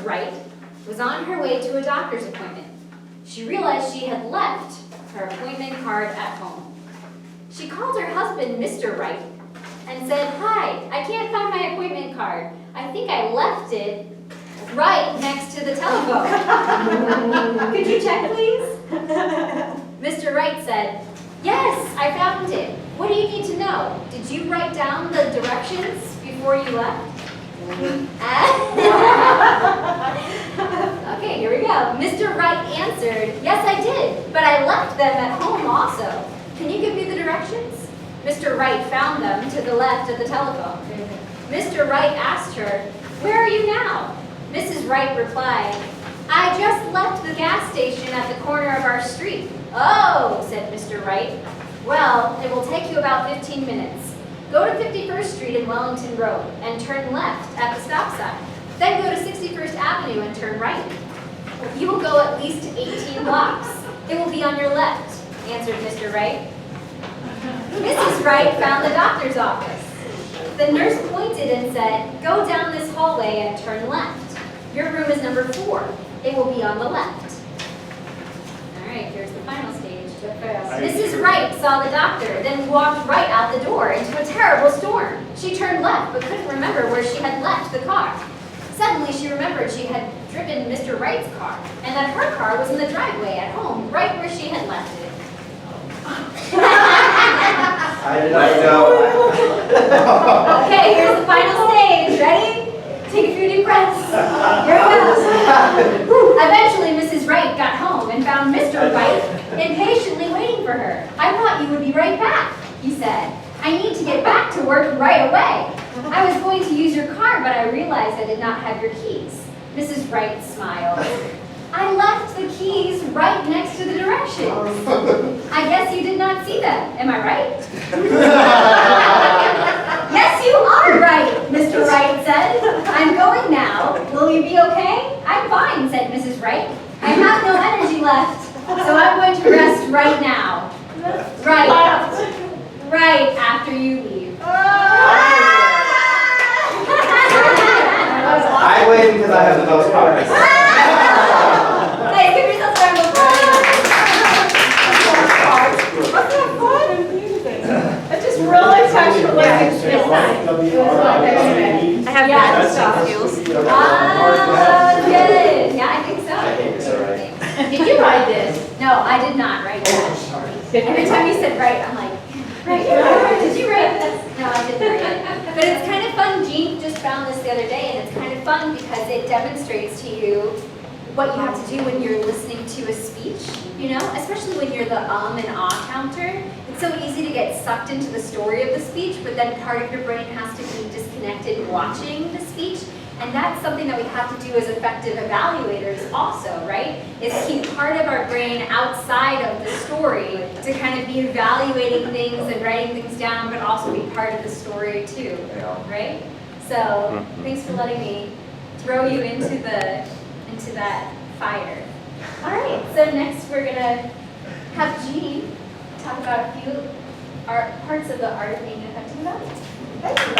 Wright was on her way to a doctor's appointment. She realized she had left her appointment card at home. She called her husband, Mr. Wright, and said, "Hi, I can't find my appointment card. I think I left it right next to the telephone. Could you check, please?" Mr. Wright said, "Yes, I found it. What do you need to know? Did you write down the directions before you left?" Okay, here we go. Mr. Wright answered, "Yes, I did, but I left them at home also. Can you give me the directions?" Mr. Wright found them to the left of the telephone. Mr. Wright asked her, "Where are you now?" Mrs. Wright replied, "I just left the gas station at the corner of our street." "Oh," said Mr. Wright. "Well, it will take you about 15 minutes. Go to 51st Street and Wellington Road and turn left at the stop sign. Then go to 61st Avenue and turn right. You will go at least 18 blocks. It will be on your left," answered Mr. Wright. Mrs. Wright found the doctor's office. The nurse pointed and said, "Go down this hallway and turn left. Your room is number 4. It will be on the left." All right, here's the final stage. Mrs. Wright saw the doctor, then walked right out the door into a terrible storm. She turned left, but couldn't remember where she had left the car. Suddenly, she remembered she had driven Mr. Wright's car, and that her car was in the driveway at home, right where she had left it. I did not know. Okay, here's the final stage. Ready? Take a few deep breaths. Here it goes. Eventually, Mrs. Wright got home and found Mr. Wright impatiently waiting for her. "I thought you would be right back," he said. "I need to get back to work right away. I was going to use your car, but I realized I did not have your keys." Mrs. Wright smiled. "I left the keys right next to the directions. I guess you did not see them. Am I right?" "Yes, you are right," Mr. Wright said. "I'm going now. Will you be okay?" "I'm fine," said Mrs. Wright. "I have no energy left, so I'm going to rest right now. Right after you leave." I win because I have the most cards. Hey, give yourself a round of applause. Wasn't that fun and amusing? It just really touched your legs. I have bad soft skills. Good. Yeah, I think so. I think it's all right. Did you write this? No, I did not write that. Every time you said right, I'm like, right, did you write this? No, I didn't write it. But it's kind of fun. Jean just found this the other day, and it's kind of fun because it demonstrates to you what you have to do when you're listening to a speech, you know, especially when you're the and ah counter. It's so easy to get sucked into the story of the speech, but then part of your brain has to be disconnected watching the speech. And that's something that we have to do as effective evaluators also, right? Is keep part of our brain outside of the story to kind of be evaluating things and writing things down, but also be part of the story too, right? So thanks for letting me throw you into that fire. All right, so next we're gonna have Jean talk about a few parts of the art of being an effective evaluator. Thank you.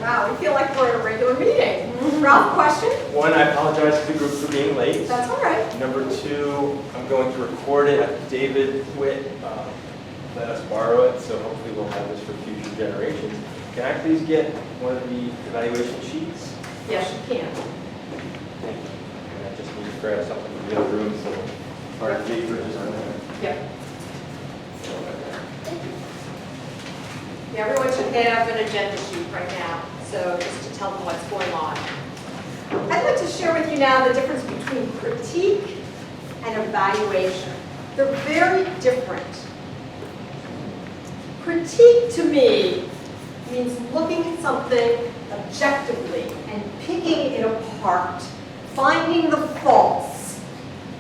Wow, we feel like we're in a regular meeting. Ralph, question? One, I apologize to the group for being late. That's all right. Number two, I'm going to record it. David Witt let us borrow it, so hopefully we'll have this for future generations. Can I please get one of the evaluation sheets? Yes, you can. Thank you. And I just need to grab something from the other room, so hard to read for just a minute. Yep. Yeah, everyone should have an agenda sheet right now, so just to tell them what's going on. I'd like to share with you now the difference between critique and evaluation. They're very different. Critique to me means looking at something objectively and picking it apart, finding the faults,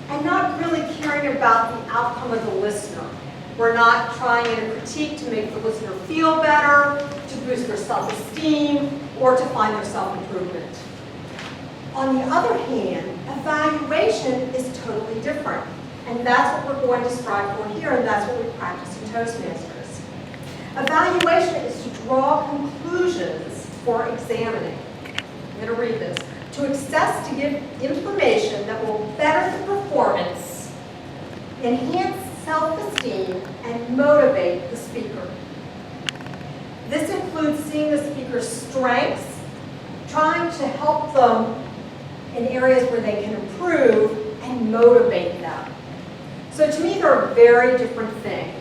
and not really caring about the outcome of the listener. We're not trying in a critique to make the listener feel better, to boost their self-esteem, or to find their self-improvement. On the other hand, evaluation is totally different. And that's what we're going to strive for here, and that's what we practice in Toastmasters. Evaluation is to draw conclusions for examining. I'm going to read this. To access to give information that will better the performance, enhance self-esteem, and motivate the speaker. This includes seeing the speaker's strengths, trying to help them in areas where they can improve, and motivate them. So to me, they're a very different thing.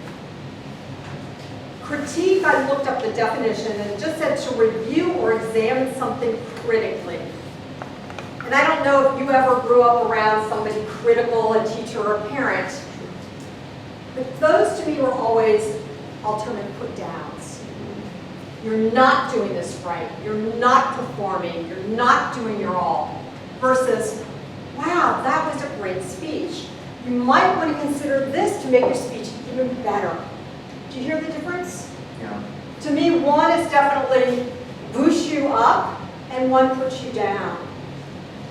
Critique, I looked up the definition, and it just said to review or examine something critically. And I don't know if you ever grew up around somebody critical, a teacher or a parent, but those to me were always ultimate put downs. You're not doing this right. You're not performing. You're not doing your all. Versus, wow, that was a great speech. You might want to consider this to make your speech even better. Do you hear the difference? Yeah. To me, one is definitely boost you up and one puts you down.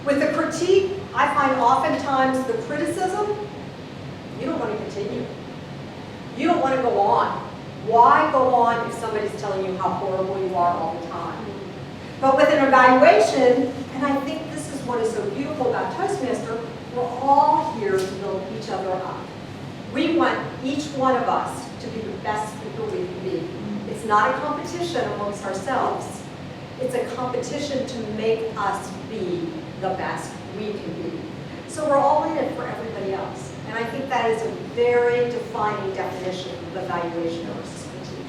With the critique, I find oftentimes the criticism, you don't want to continue. You don't want to go on. Why go on if somebody's telling you how horrible you are all the time? But with an evaluation, and I think this is what is so beautiful about Toastmaster, we're all here to build each other up. We want each one of us to be the best speaker we can be. It's not a competition amongst ourselves. It's a competition to make us be the best we can be. So we're all in it for everybody else. And I think that is a very defining definition of evaluation versus critique.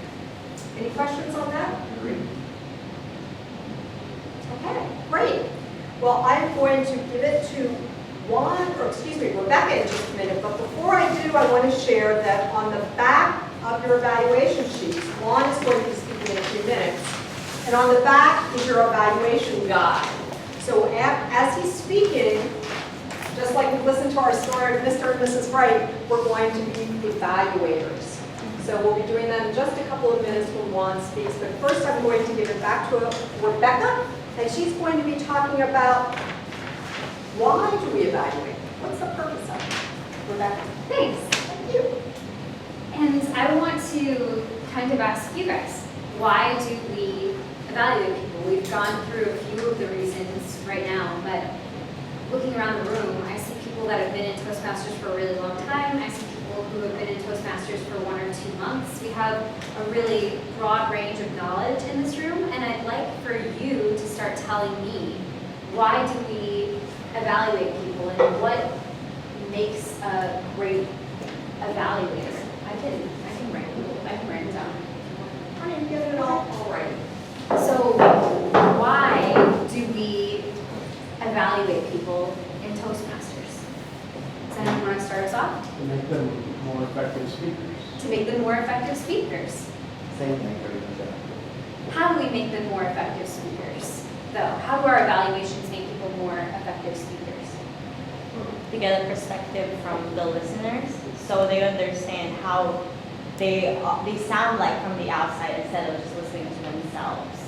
Any questions on that? Okay, great. Well, I'm going to give it to Rebecca in just a minute, but before I do, I want to share that on the back of your evaluation sheets, Juan is going to be speaking in a few minutes, and on the back is your evaluation guide. So as he's speaking, just like we listened to our story of Mr. and Mrs. Wright, we're going to be evaluators. So we'll be doing that in just a couple of minutes when Juan speaks, but first I'm going to give it back to Rebecca, and she's going to be talking about why do we evaluate? What's the purpose of it? Rebecca. Thanks. Thank you. And I want to kind of ask you guys, why do we evaluate people? We've gone through a few of the reasons right now, but looking around the room, I see people that have been in Toastmasters for a really long time. I see people who have been in Toastmasters for 1 or 2 months. We have a really broad range of knowledge in this room, and I'd like for you to start telling me, why do we evaluate people and what makes a great evaluator? I can write it down. I didn't get it all right. So why do we evaluate people in Toastmasters? Does anyone want to start us off? To make them more effective speakers. To make them more effective speakers. Same thing for you. How do we make them more effective speakers, though? How do our evaluations make people more effective speakers? To get a perspective from the listeners, so they understand how they sound like from the outside instead of just listening to themselves.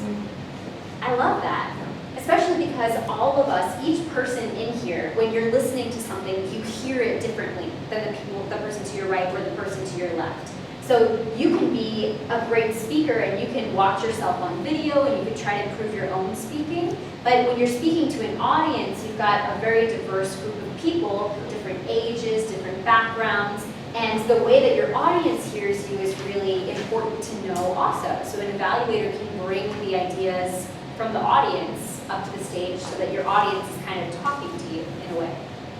I love that, especially because all of us, each person in here, when you're listening to something, you hear it differently than the person to your right or the person to your left. So you can be a great speaker and you can watch yourself on video and you can try to improve your own speaking. But when you're speaking to an audience, you've got a very diverse group of people, different ages, different backgrounds, and the way that your audience hears you is really important to know also. So an evaluator can bring the ideas from the audience up to the stage so that your audience is kind of talking to you in a way.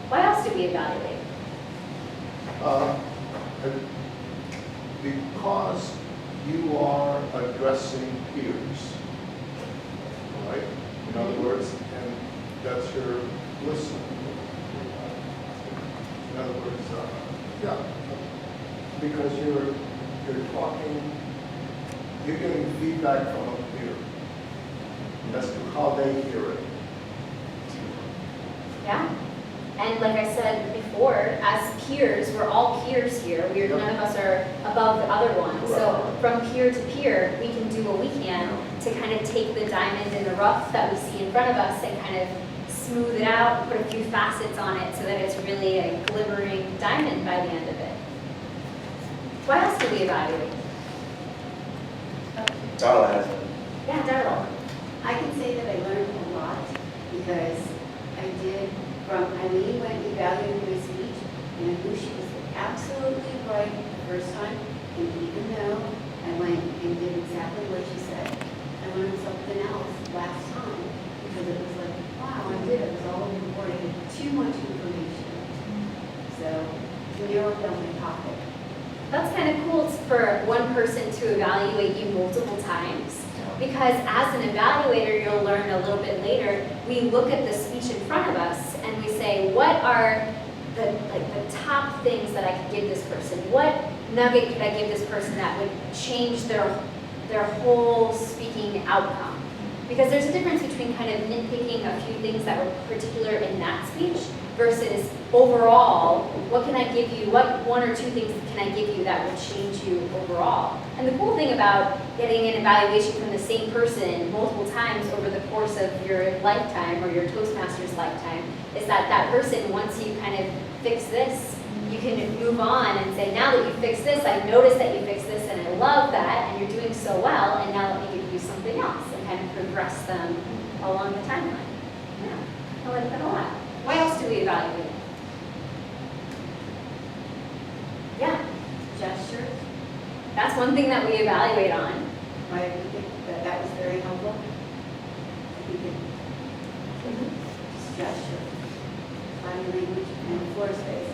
What else do we evaluate? Because you are addressing peers, right? In other words, and that's your listener. In other words, yeah, because you're talking, you're getting feedback from a peer as to how they hear it. Yeah. And like I said before, as peers, we're all peers here. None of us are above the other one. So from peer to peer, we can do what we can to kind of take the diamond in the rough that we see in front of us and kind of smooth it out, put a few facets on it so that it's really a glimmering diamond by the end of it. What else do we evaluate? Darla has one. Yeah, Darla. I can say that I learned a lot And we went and evaluated my speech, and I knew she was absolutely right the first time. And even though I went and did exactly what she said, I learned something else last time. Because it was like, wow, I did, it was all important, too much information. So, we narrowed down the topic. That's kind of cool for one person to evaluate you multiple times. Because as an evaluator, you'll learn a little bit later, we look at the speech in front of us and we say, what are the top things that I could give this person? What nugget could I give this person that would change their whole speaking outcome? Because there's a difference between kind of nitpicking a few things that were particular in that speech versus overall, what can I give you, what one or two things can I give you that will change you overall? And the cool thing about getting an evaluation from the same person multiple times over the course of your lifetime or your Toastmasters lifetime is that that person, once you kind of fix this, you can move on and say, now that you fixed this, I noticed that you fixed this and I love that and you're doing so well, and now let me give you something else and kind of progress them along the timeline. Yeah, I like that a lot. Why else do we evaluate? Yeah, Gestures, that's one thing that we evaluate on. I think that was very helpful. I think just gesture, body language, and floor space.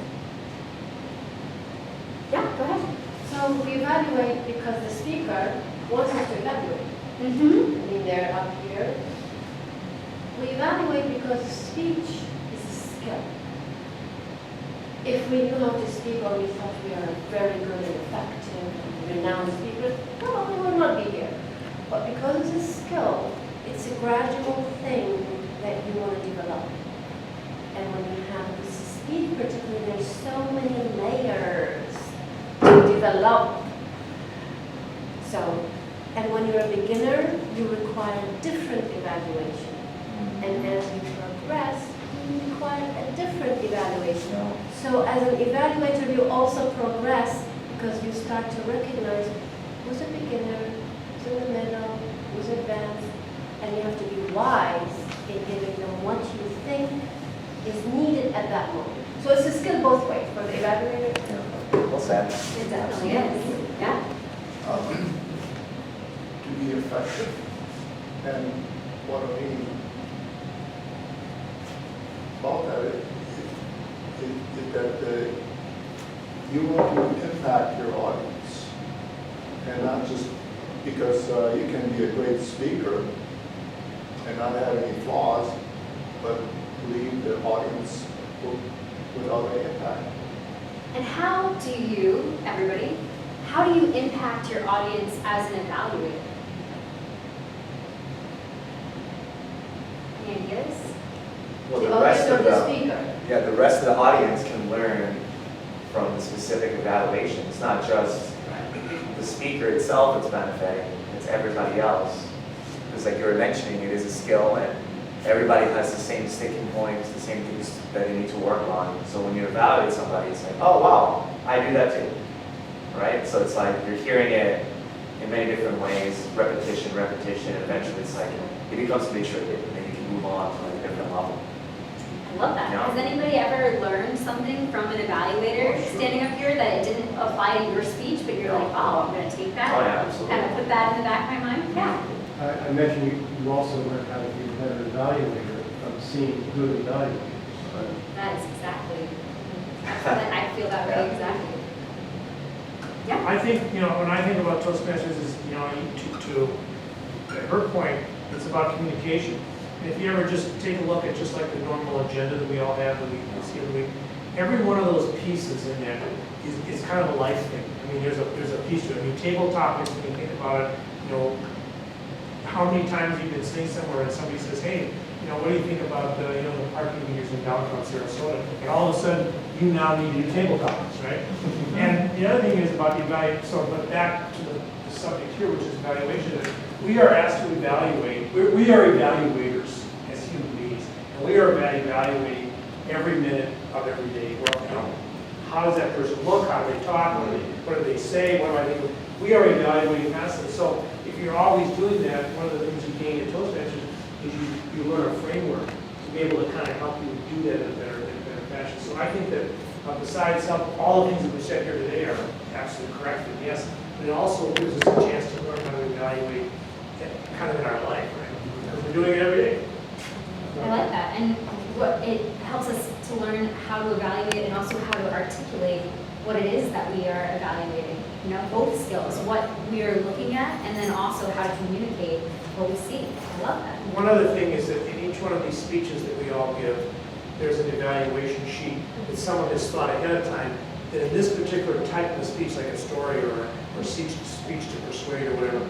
Yeah, go ahead. So we evaluate because the speaker wants us to evaluate. Mm-hmm. I mean, they're up here. We evaluate because speech is a skill. If we knew how to speak or we thought we are very good and effective and renowned speakers, well, we would not be here. But because it's a skill, it's a gradual thing that you want to develop. And when you have to speak particularly, there's so many layers to develop. So, and when you're a beginner, you require different evaluation. And as you progress, you require a different evaluation. So as an evaluator, you also progress because you start to recognize who's a beginner, who's in the middle, who's advanced, and you have to be wise in giving them what you think is needed at that moment. So it's a skill both ways, for the evaluator. Well said. It definitely is. Yeah. To be effective, and what I mean about that is that you want to impact your audience, and not just because you can be a great speaker and not have any flaws, but leave the audience without any impact. And how do you, everybody, how do you impact your audience as an evaluator? Any ideas? Well, The the rest audience of or the the, speaker? yeah, the rest of the audience can learn from the specific evaluation. It's not just the speaker itself that's benefiting, it's everybody else. Because like you were mentioning, it is a skill and everybody has the same sticking points, the same things that they need to work on. So when you evaluate somebody, it's like, oh wow, I do that too, right? So it's like you're hearing it in many different ways, repetition, and eventually it's like, it becomes mature, and then you can move on to like a different level. I love that. Yeah. Has anybody ever learned something from an evaluator standing up here that it didn't apply to your speech, but you're like, oh, I'm going to take that, Oh yeah, absolutely. kind of put that in the back of my mind? Yeah. I mentioned you also learn how to be a better evaluator from seeing good evaluators. That is exactly. I feel that way Yeah. exactly. Yeah. I think, when I think about Toastmasters is, to her point, it's about communication. And if you ever just take a look at just like the normal agenda that we all have that we see every week, every one of those pieces in there is kind of a life thing. I mean, there's a piece to it. I mean, table topics, when you think about it, how many times you've been sitting somewhere and somebody says, hey, what do you think about the parking meters in downtown Sarasota? And all of a sudden, you now need to do table topics, right? And the other thing is about the evaluation. So, but back to the subject here, which is evaluation, is we are asked to evaluate. We are evaluators as human beings, and we are evaluating every minute of every day. How does that person look? How do they talk? What do they say? What do I do? We are evaluating constantly. So if you're always doing that, one of the things you gain at Toastmasters is you learn a framework to be able to kind of help you do that in a better I think that besides all the things that we said here today are absolutely correct, and yes, but it also gives us a chance to learn how to evaluate it kind of in our life, right? Because we're doing it every day. I like that, and it helps us to learn how to evaluate and also how to articulate what it is that we are evaluating. You know, both skills, what we are looking at, and then also how to communicate what we see. I love that. One other thing is that in each one of these speeches that we all give, there's an evaluation sheet that someone has thought ahead of time that in this particular type of speech, like a story or speech to persuade or whatever,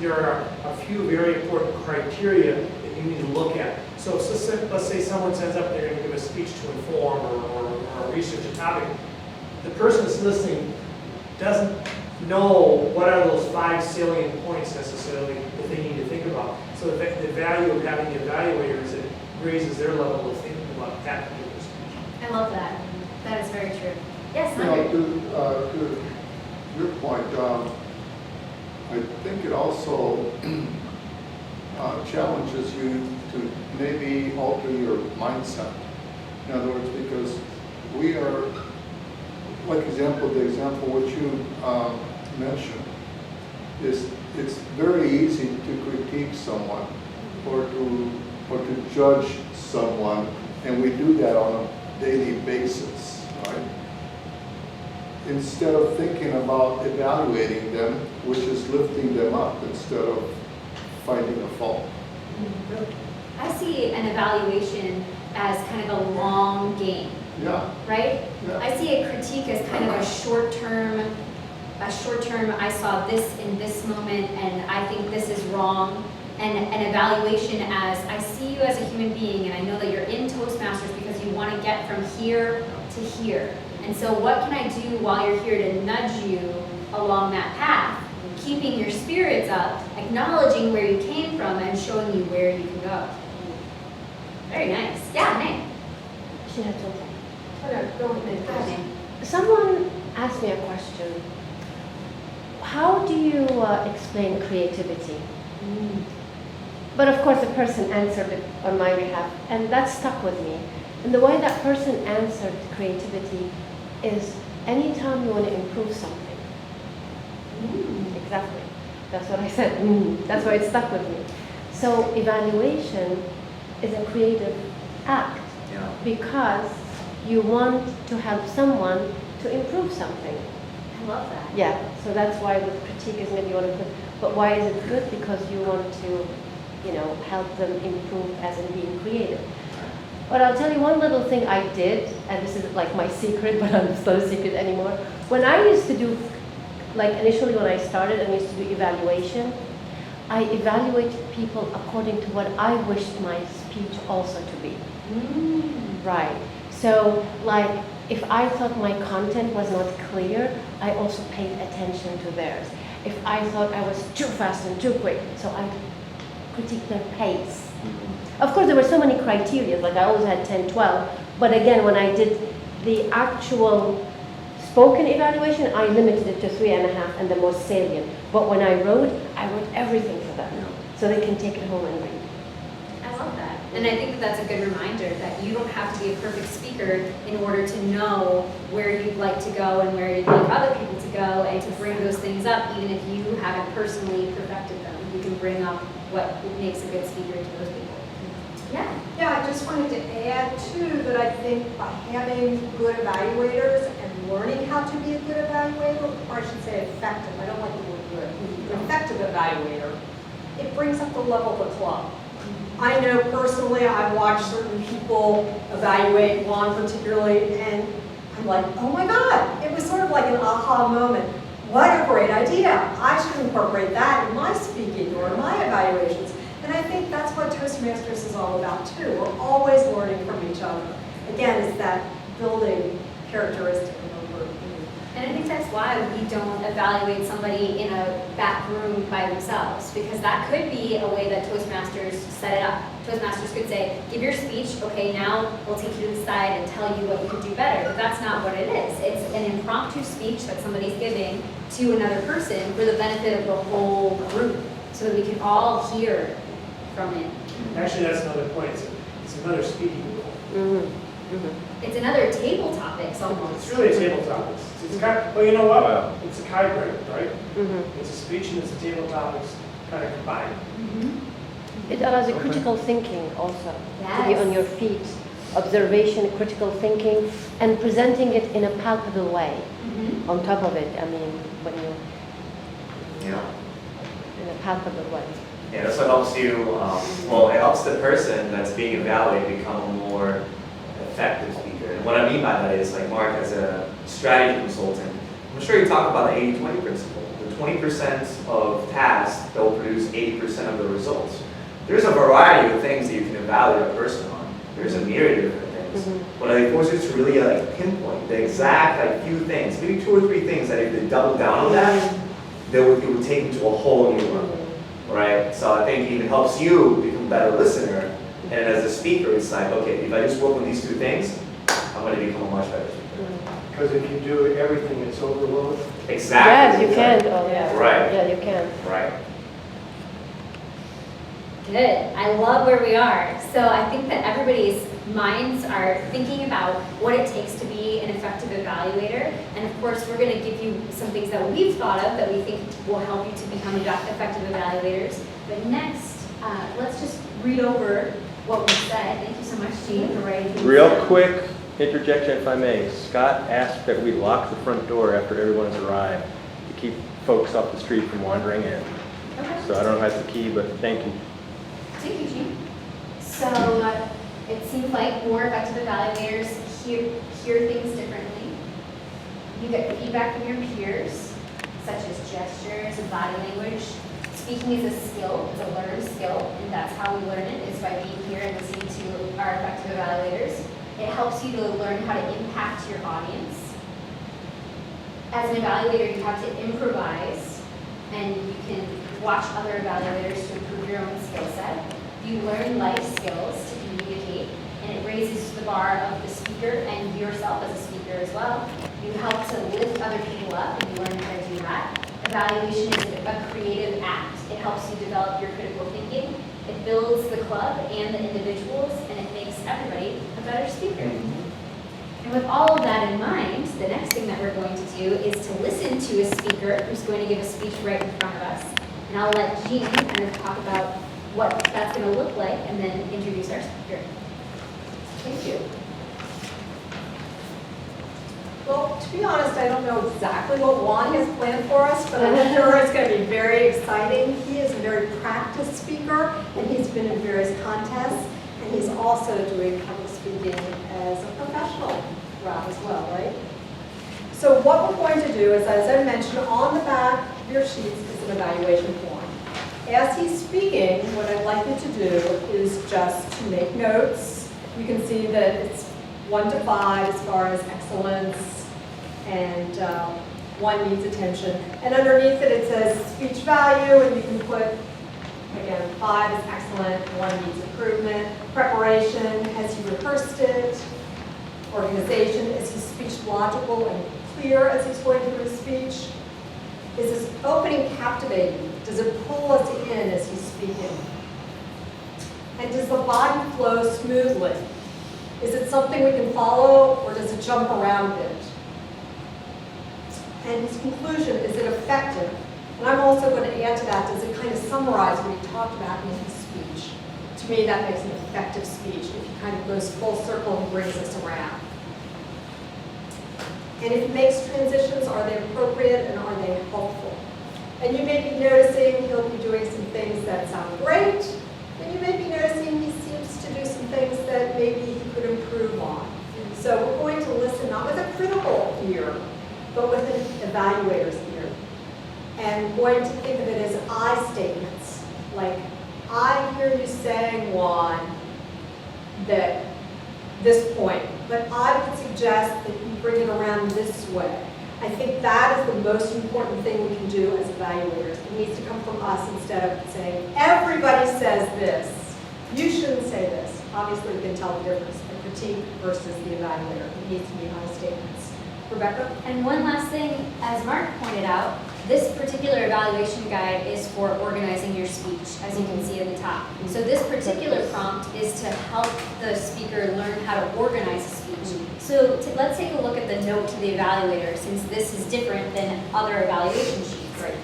there are a few very important criteria that you need to look at. So let's say someone sends up, they're going to give a speech to inform or research a topic. The person that's listening doesn't know what are those 5 salient points necessarily that they need to think about. So the value of having the evaluator is it raises their level of thinking about that particular speech. I love that. That is very true. Yes, You know, Hunter. to your point, I think it also challenges you to maybe alter your mindset. In other words, because we are, like the example which you mentioned, is it's very easy to critique someone or to judge someone, and we do that on a daily basis, right? Instead of thinking about evaluating them, which is lifting them up instead of finding a fault. I see an evaluation as kind of a long game, Yeah, right? yeah. I see a critique as kind of a short term, I saw this in this moment and I think this is wrong. And an evaluation as, I see you as a human being and I know that you're in Toastmasters because you want to get from here to here. And so what can I do while you're here to nudge you along that path, keeping your spirits up, acknowledging where you came from and showing you where you can go. Very nice. Yeah, Nay. She had something. Go ahead. Go ahead, Nay. Someone asked me a question. How do you explain creativity? But of course, the person answered it on my behalf, and that stuck with me. And the way that person answered creativity is anytime you want to improve something. Exactly. That's what I said. That's why it stuck with me. So evaluation is a creative act Yeah. because you want to help someone to improve something. I love that. Yeah, so that's why the critique is maybe one of the, but why is it good? Because you want to, help them improve as in being creative. But I'll tell you one little thing I did, and this is like my secret, but it's not a secret anymore. When I used to do, like initially when I started, I used to do evaluation. I evaluated people according to what I wished my speech also to be. Right. So, like, if I thought my content was not clear, I also paid attention to theirs. If I thought I was too fast and too quick, so I critiqued their pace. Of course, there were so many criteria, like I always had 10, 12, but again, when I did the actual spoken evaluation, I limited it to 3.5 and the most salient. But when I wrote everything for them, so they can take it home and read. I love that. And I think that that's a good reminder that you don't have to be a perfect speaker in order to know where you'd like to go and where you'd like other people to go and to bring those things up, even if you haven't personally perfected them. You can bring up what makes a good speaker to those people. Yeah. Yeah, I just wanted to add too that I think by having good evaluators and learning how to be a good evaluator, or I should say effective, I don't like the word good, an effective evaluator, it brings up the level of the club. I know personally, I watch certain people evaluate one particularly, and I'm like, oh my God, it was sort of like an aha moment. What a great idea. I should incorporate that in my speaking or in my evaluations. And I think that's what Toastmasters is all about too. We're always learning from each other. Again, it's that building characteristic of a group. And I think that's why we don't evaluate somebody in a back room by themselves, because that could be a way that Toastmasters set it up. Toastmasters could say, give your speech, okay, now we'll take you to the side and tell you what you could do better. But that's not what it is. It's an impromptu speech that somebody's giving to another person for the benefit of the whole group, so that we can all hear from it. Actually, that's another point. It's another speaking rule. It's another table topics almost. It's really a table topics. It's kind of, well, you know what? Wow. It's a hybrid, right? It's a speech and it's a table topics kind of combined. It allows a critical thinking also, to be on Yes. your feet, observation, critical thinking, and presenting it in a palpable way. On top of it, I mean, when you Yeah. in a palpable way. Yeah, that's what helps you, well, it helps the person that's being evaluated become a more effective speaker. And what I mean by that is, like Mark, as a strategy consultant, I'm sure you talk about the 80-20 principle. The 20% of tasks that will produce 80% of the results. There's a variety of things that you can evaluate a person on. There's a myriad of different things. But I force you to really like pinpoint the exact like few things, maybe 2 or 3 things that if they double down on that, it would take them to a whole new level. Right? So I think it even helps you become a better listener. And as a speaker, it's like, okay, if I just work on these 2 things, I'm going to become a much better speaker. Because if you do everything, it's overload. Exactly. Yes, you can. Oh, yeah. Right. Yeah, you can. Right. Good. I love where we are. So I think that everybody's minds are thinking about what it takes to be an effective evaluator. And of course, we're going to give you some things that we've thought of that we think will help you to become effective evaluators. But next, let's just read over what we said. Thank you so much, Jean, for writing these Real down. quick interjection, if I may. Scott asked that we lock the front door after everyone's arrived to keep folks off the street from wandering in. Okay. So I don't know if that's the key, but thank you. Thank you, Jean. So it seems like more effective evaluators hear things differently. You get feedback from your peers, such as gestures and body language. Speaking is a skill, it's a learned skill, and that's how we learn it, is by being here and listening to our effective evaluators. It helps you to learn how to impact your audience. As an evaluator, you have to improvise, and you can watch other evaluators to improve your own skill set. You learn life skills to communicate, and it raises the bar of the speaker and yourself as a speaker as well. You help to lift other people up, and you learn how to do that. Evaluation is a creative act. It helps you develop your critical thinking. It builds the club and the individuals, and it makes everybody a better speaker. And with all of that in mind, the next thing that we're going to do is to listen to a speaker who's going to give a speech right in front of us. And I'll let Jean kind of talk about what that's going to look like and then introduce our speaker. Thank you. Well, to be honest, I don't know exactly what Juan has planned for us, but I'm sure it's going to be very exciting. He is a very practiced speaker, and he's been in various contests, and he's also doing public speaking as a professional route as well, right? So what we're going to do is, as I mentioned, on the back of your sheets is an evaluation form. As he's speaking, what I'd like you to do is just to make notes. You can see that it's 1 to 5 as far as excellence, and 1 needs attention. And underneath it, it says speech value, and you can put, again, 5 is excellent, 1 needs improvement. Preparation, has he rehearsed it? Organization, is his speech logical and clear as he's going through his speech? Is his opening captivating? Does it pull us in as he's speaking? And does the body flow smoothly? Is it something we can follow, or does it jump around a bit? And his conclusion, is it effective? And I'm also going to add to that, does it kind of summarize what he talked about in his speech? To me, that makes an effective speech, if he kind of goes full circle and brings us around. And if he makes transitions, are they appropriate and are they helpful? And you may be noticing he'll be doing some things that sound great, and you may be noticing he seems to do some things that maybe he could improve on. So we're going to listen not with a critical ear, but with an evaluator's ear. And going to think of it as I statements, like, I hear you saying, Juan, that this point, but I would suggest that you bring it around this way. I think that is the most important thing we can do as evaluators. It needs to come from us instead of saying, everybody says this. You shouldn't say this. Obviously, you can tell the difference, the critique versus the evaluator. It needs to be my statements. Rebecca? And one last thing, as Mark pointed out, This particular evaluation guide is for organizing your speech, as you can see at the top. So this particular prompt is to help the speaker learn how to organize a speech. So let's take a look at the note to the evaluator, since this is different than other evaluation sheets.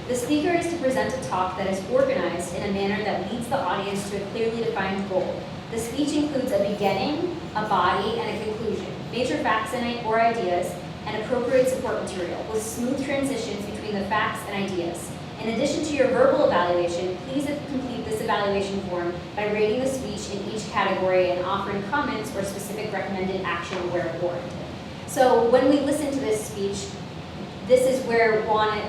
The speaker is to present a talk that is organized in a manner that leads the audience to a clearly defined goal. The speech includes a beginning, a body, and a conclusion, major facts or ideas, and appropriate support material, with smooth transitions between the facts and ideas. In addition to your verbal evaluation, please complete this evaluation form by rating the speech in each category and offering comments or specific recommended action where warranted. So when we listen to this speech, this is where Juan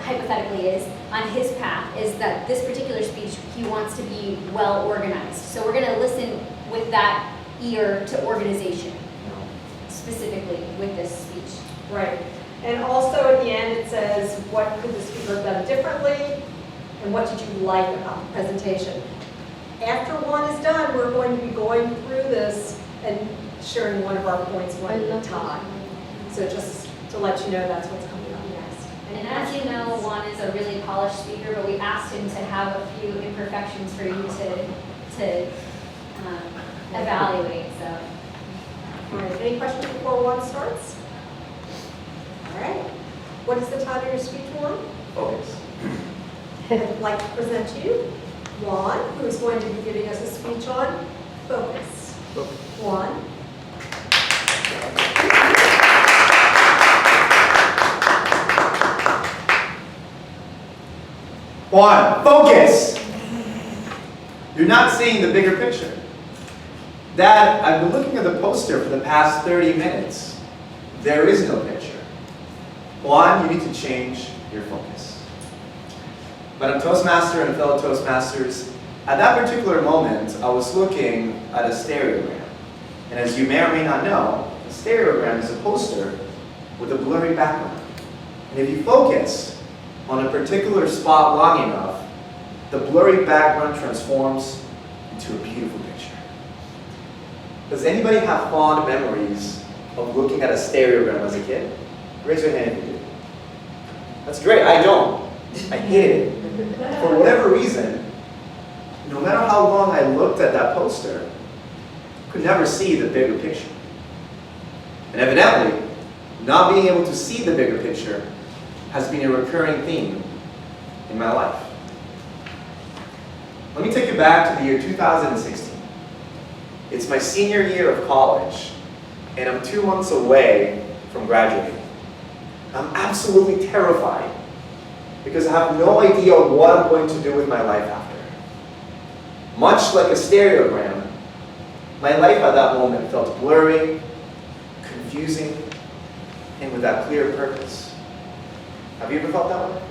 hypothetically is on his path, is that this particular speech, he wants to be well organized. So we're gonna listen with that ear to organization, specifically with this speech. Right. And also at the end, it says, what could the speaker have done differently? And what did you like about the presentation? After one is done, we're going to be going through this and sharing one of our points one at a time. So just to let you know, that's what's coming up next. And as you know, Juan is a really polished speaker, but we asked him to have a few imperfections for you to evaluate, so. All right, any questions before one starts? All right. What is the title of your speech, Juan? Focus. I'd like to present to you Juan, who is going to be giving us a speech on focus. Juan. Juan, focus! You're not seeing the bigger picture. Dad, I've been looking at the poster for the past 30 minutes. There is no picture. Juan, you need to change your focus. Madam Toastmaster and fellow Toastmasters, at that particular moment, I was looking at a stereogram. And as you may or may not know, a stereogram is a poster with a blurry background. And if you focus on a particular spot long enough, the blurry background transforms into a beautiful picture. Does anybody have fond memories of looking at a stereogram as a kid? Raise your hand if you do. That's great, I don't. I hated it. For whatever reason, no matter how long I looked at that poster, I could never see the bigger picture. And evidently, not being able to see the bigger picture has been a recurring theme in my life. Let me take you back to the year 2016. It's my senior year of college, and I'm 2 months away from graduating. I'm absolutely terrified because I have no idea what I'm going to do with my life after. Much like a stereogram, my life at that moment felt blurry, confusing, and without clear purpose. Have you ever felt that way?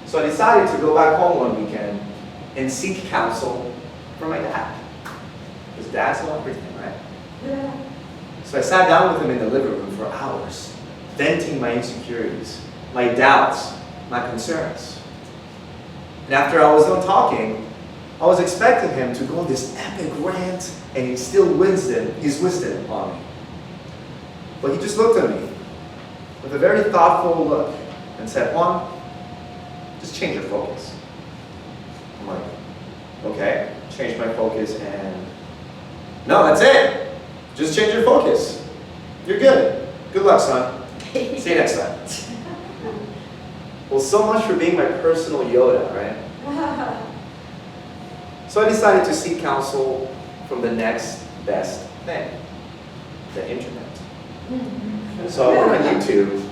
So I decided to go back home one weekend and seek counsel from my dad. Because dads know everything, right? Yeah. So I sat down with him in the living room for hours, venting my insecurities, my doubts, my concerns. And after I was done talking, I was expecting him to go on this epic rant and instill his wisdom on me. But he just looked at me with a very thoughtful look and said, Juan, just change your focus. I'm like, okay, change my focus and, no, that's it. Just change your focus. You're good. Good luck, son. See you next time. Well, so much for being my personal Yoda, right? So I decided to seek counsel from the next best thing, the internet. So I went on YouTube,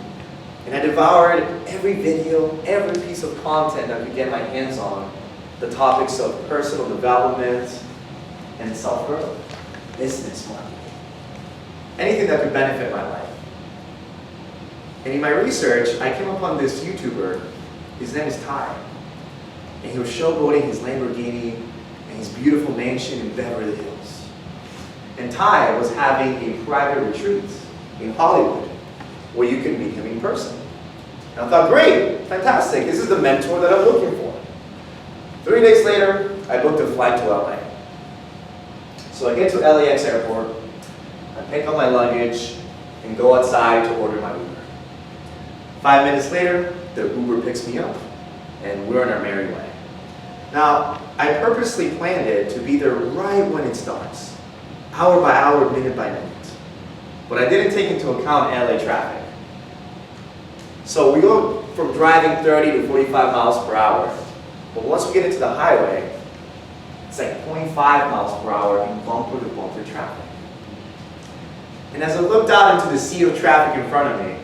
and I devoured every video, every piece of content I could get my hands on, the topics of personal development and self-growth, business marketing, anything that could benefit my life. And in my research, I came upon this YouTuber. His name is Ty, and he was showboating his Lamborghini and his beautiful mansion in Beverly Hills. And Ty was having a private retreat in Hollywood, where you can meet him in person. And I thought, great, fantastic, this is the mentor that I'm looking for. 3 days later, I booked a flight to LA. So I get to LAX airport, I pick up my luggage, and go outside to order my Uber. 5 minutes later, the Uber picks me up, and we're on our merry way. Now, I purposely planned it to be there right when it starts, hour by hour, minute by minute. But I didn't take into account LA traffic. So we go from driving 30 to 45 miles per hour, but once we get into the highway, it's like 0.5 miles per hour in bumper-to-bumper traffic. And as I looked out into the sea of traffic in front of me,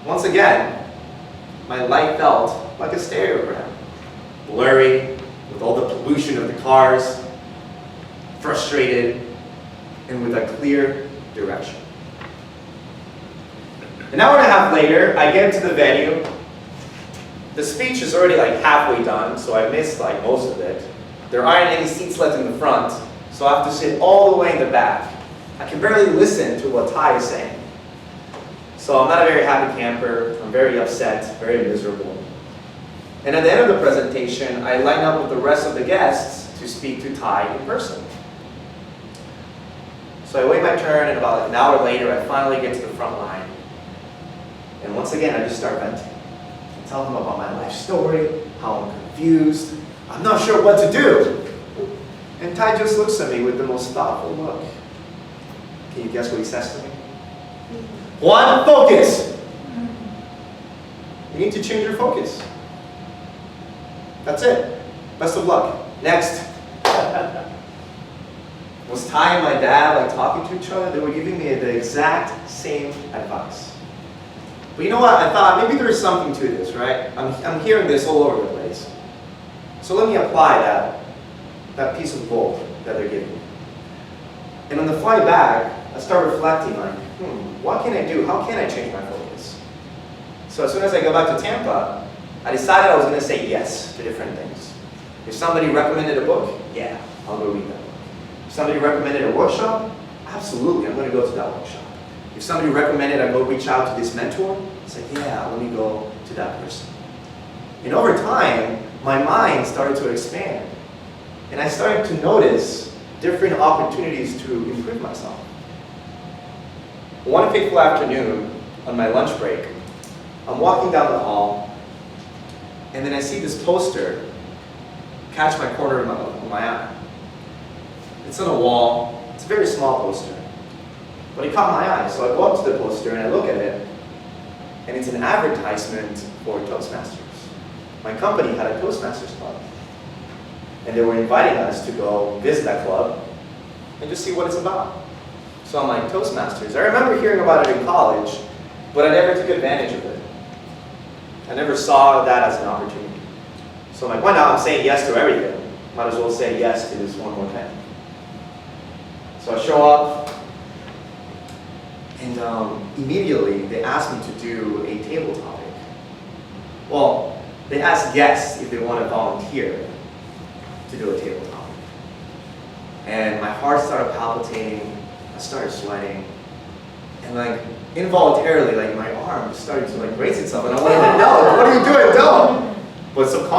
once again, my life felt like a stereogram. Blurry, with all the pollution of the cars, frustrated, and with a clear direction. An hour and a half later, I get to the venue. The speech is already like halfway done, so I missed like most of it. There aren't any seats left in the front, so I have to sit all the way in the back. I can barely listen to what Ty is saying. So I'm not a very happy camper. I'm very upset, very miserable. And at the end of the presentation, I line up with the rest of the guests to speak to Ty in person. So I wait my turn, and about like an hour later, I finally get to the front line. And once again, I just start venting. I tell them about my life story, how I'm confused. I'm not sure what to do. And Ty just looks at me with the most thoughtful look. Can you guess what he says to me? Juan, focus! You need to change your focus. That's it. Best of luck. Next. Was Ty and my dad like talking to each other? They were giving me the exact same advice. But you know what? I thought maybe there's something to this, right? I'm hearing this all over the place. So let me apply that piece of gold that they're giving me. And on the flight back, I start reflecting like, what can I do? How can I change my focus? So as soon as I go back to Tampa, I decided I was going to say yes to different things. If somebody recommended a book, yeah, I'll go read that book. If somebody recommended a workshop, absolutely, I'm going to go to that workshop. If somebody recommended I go reach out to this mentor, I said, yeah, let me go to that person. And over time, my mind started to expand. And I started to notice different opportunities to improve myself. One fateful afternoon, on my lunch break, I'm walking down the hall, and then I see this poster catch my corner of my eye. It's on a wall. It's a very small poster. But it caught my eye, so I go up to the poster and I look at it, and it's an advertisement for Toastmasters. My company had a Toastmasters club, and they were inviting us to go visit that club and just see what it's about. So I'm like, Toastmasters. I remember hearing about it in college, but I never took advantage of it. I never saw that as an opportunity. So I'm like, why not? I'm saying yes to everything. Might as well say yes to this one more thing. So I show up, and immediately they asked me to do a table topic. Well, they asked guests if they want to volunteer to do a table topic. And my heart started palpitating, I started sweating, and like involuntarily, like my arm started to like raise itself, and I wanted to know, what are you doing? Don't! But subconsciously,